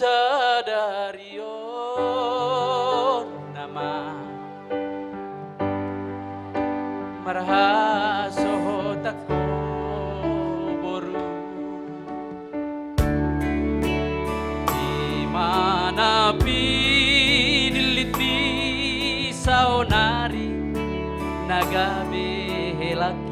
sadario nama marhaso tako boru di mana piniliti saonari nagabe lagi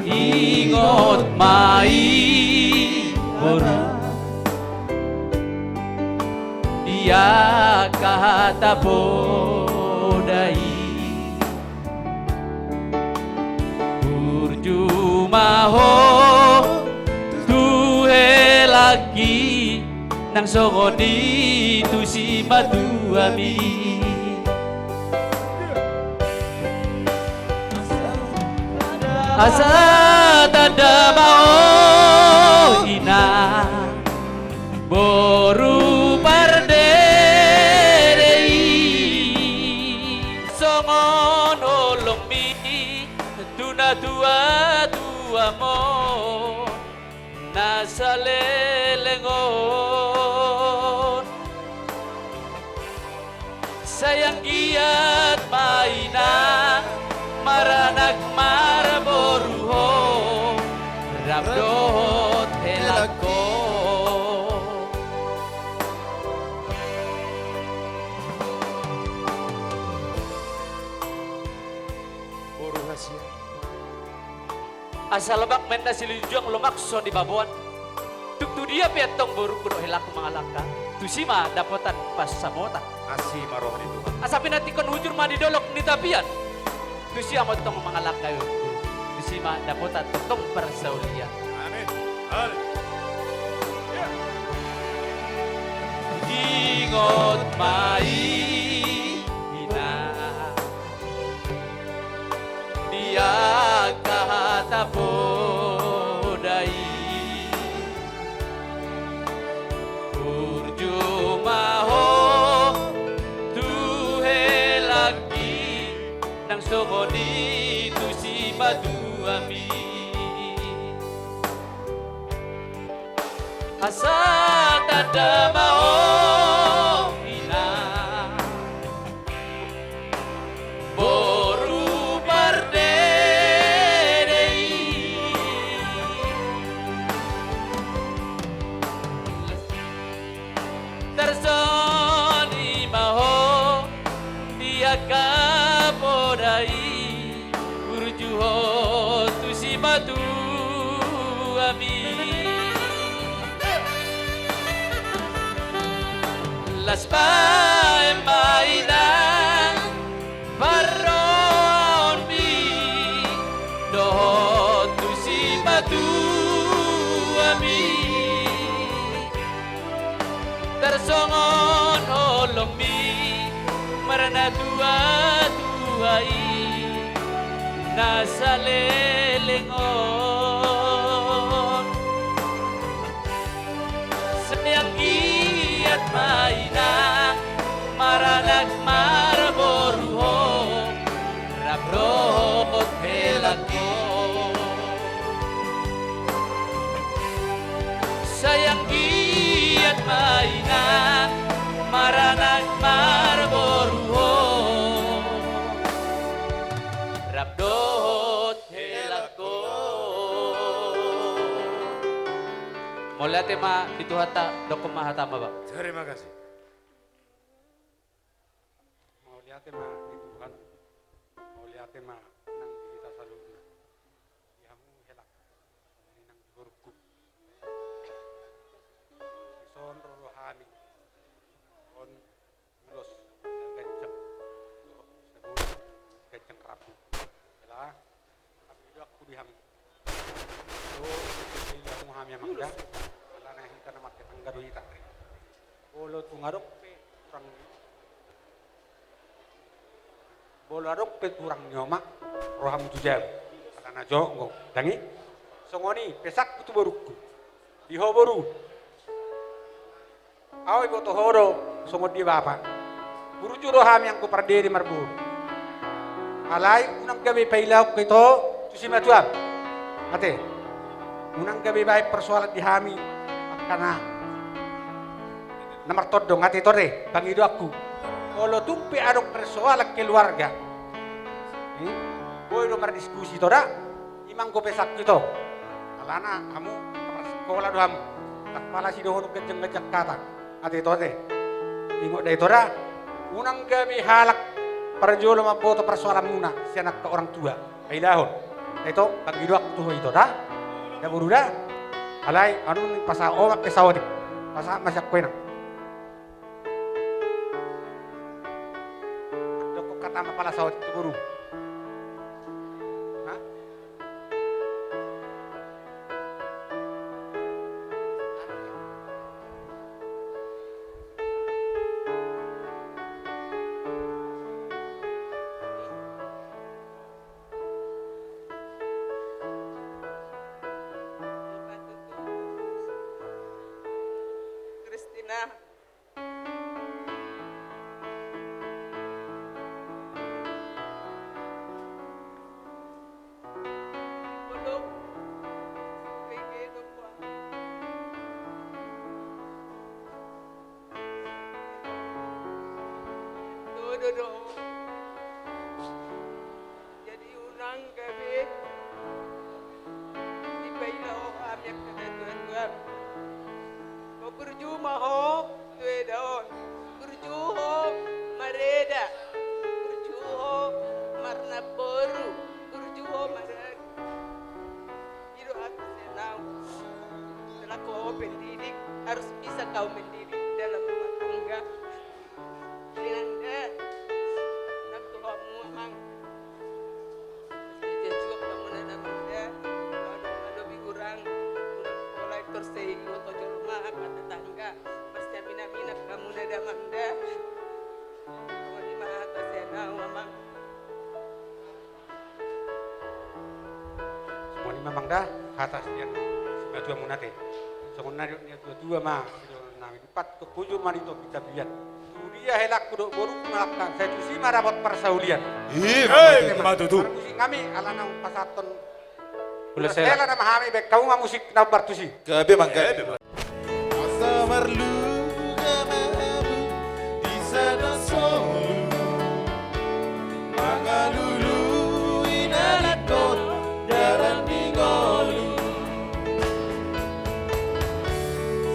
ingot mai boru dia kata bodai burjuma ho tuhe lagi nang sogoni tu si madu ami asa tada mau ina boru pardei songon olomi tuna tua tua mo nasalelengon sayang giat mainan maranak maraboruho rabdot helako boruhasia asal lebak menda silujung lumakso di babuan tuk tu dia piatong boru kuno helak mangalaka tu sima dapotan pas samota Asih maroh itu. asapi nanti kon hujur mandi dolok ni tapian tu siya mo tong mangalaka yun tu sima dapotan tong persaulian Amin. Amin. ingot mai ina dia kata bodai burjuma ho tuhe lagi nang sogoni tu si madu ami asa tada mau ina boru pardei tersoni maho dia kapodai burjuho tu si batu ami las pae mainan paron mi doh tu si batu ami tersongon holomi marana tua tuai nasalelengon sayang giat mainan maranak maraboruho rabrot helako sayang giat mainan maranak maraboruho rabdot helako mulai tema itu hata dokum mahata ba Terima kasih. Mau lihat mah di Tuhan, mau lihat mah nang kita saluna. Yamu helak, ini nang gorku. Ison rohani, on ulos gajak, sebut gajak rapu. Yalah, tapi dia aku diham. So, ini aku ham yang mangga. Yalah nang kita nama ketangga duita. Bolo tungarok pe kurang bolo arok pe kurang nyoma roham tujab karena jongo dangi songoni pesak putu borukku diho boru awi boto horo songo di bapa buru juro ham yang ku parderi marbur alai unang gabe pailau kito tusima tuam ate Unang gabi baik persoalan di hami karena nomor todong ati tore bangido aku. Kalau tumpi adong persoalan keluarga. Boy nomor diskusi toda imang ko pesak gitu. Alana kamu kamar sekolah doam. Tak pala si dohon gejeng-gejeng kata. Ati tore. Ingot dari toda unang gabi halak perjolo maboto persoalan muna si anak ke orang tua. Kailahon. Itu bangido aku tuh itu dah. Ya buruda, alay anu pasa omak ke sawadi, pasa masak kuena. Doko kata mapala sawadi itu buru. Hah? Christina. Belum. Kayak gua. Dodo. Jadi unang gabi. Di bailaw amyak na tuan-tuan. Berjuma ho tuwe daon. Berjuho mareda. Berjuho marna boru. Berjuho marag. Iro aku senang. Setelah kau pendidik harus bisa kau mendidik dalam rumah tangga. Anda nak tuamu mang. Dia juga kamu nada muda. Ada bigurang. Mulai tersehingo tojo rumah akan tetangga. Pasti mina kamu nada mangda. Kamu di mana senang mamang. Semua ni memang dah atas dia. Sudah dua munate. Sebenarnya dia dua mah. Nami empat kepuju marito kita biar. Dia helak kuduk boru melakukan. Saya tu si marah buat persaulian. Hei, matu tu. Musik kami alana pasaton. Boleh Saya saya. nama kami baik kamu mah musik nabar tu si. Gabe mangga. Asa marlu gamabu di sana solu. Mangalulu inalaton daran dingolu.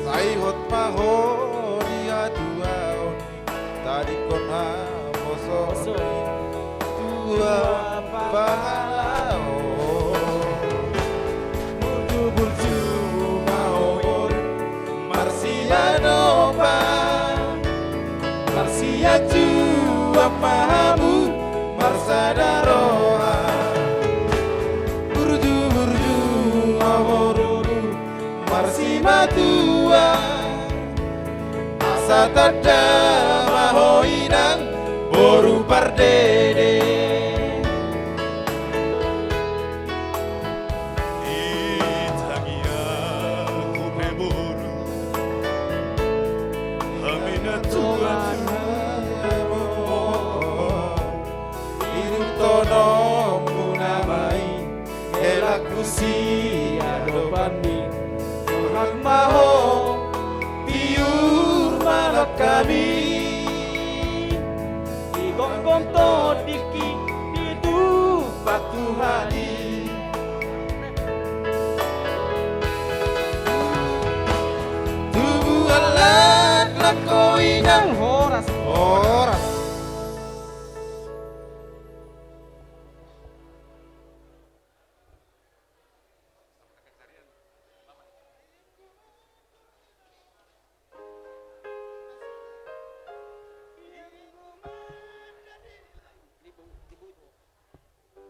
Saihot maho dia duaon tadi kona moso dua pahalao. Marsia jua pahamu marsadaroa burju aworuru marsi matua asa tada mahoinang boru pardede itagia kupeboru hamina tuan tono munamai elaku si adopani hak maho piur malak kami igong to diki itu batu hadi tubuh alat lakoi nang horas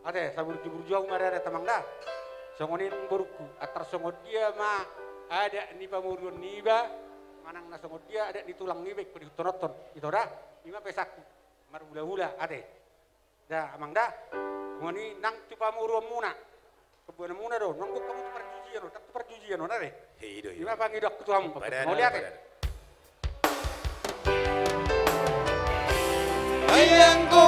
Ada sabur jauh mari ada tamang dah. Songonin buruku atar songod dia mah ada ni pamurun niba manang na songod dia ada di tulang nibek di tonoton itu dah. Ima pesaku marula-hula ada. Dah amang dah. Ngoni nang tu pamurun muna. Kebuan muna do nang kamu tu perjujian do tak tu perjujian do ada. hido Ima pangidok tu am. Mau lihat ya? ayang ko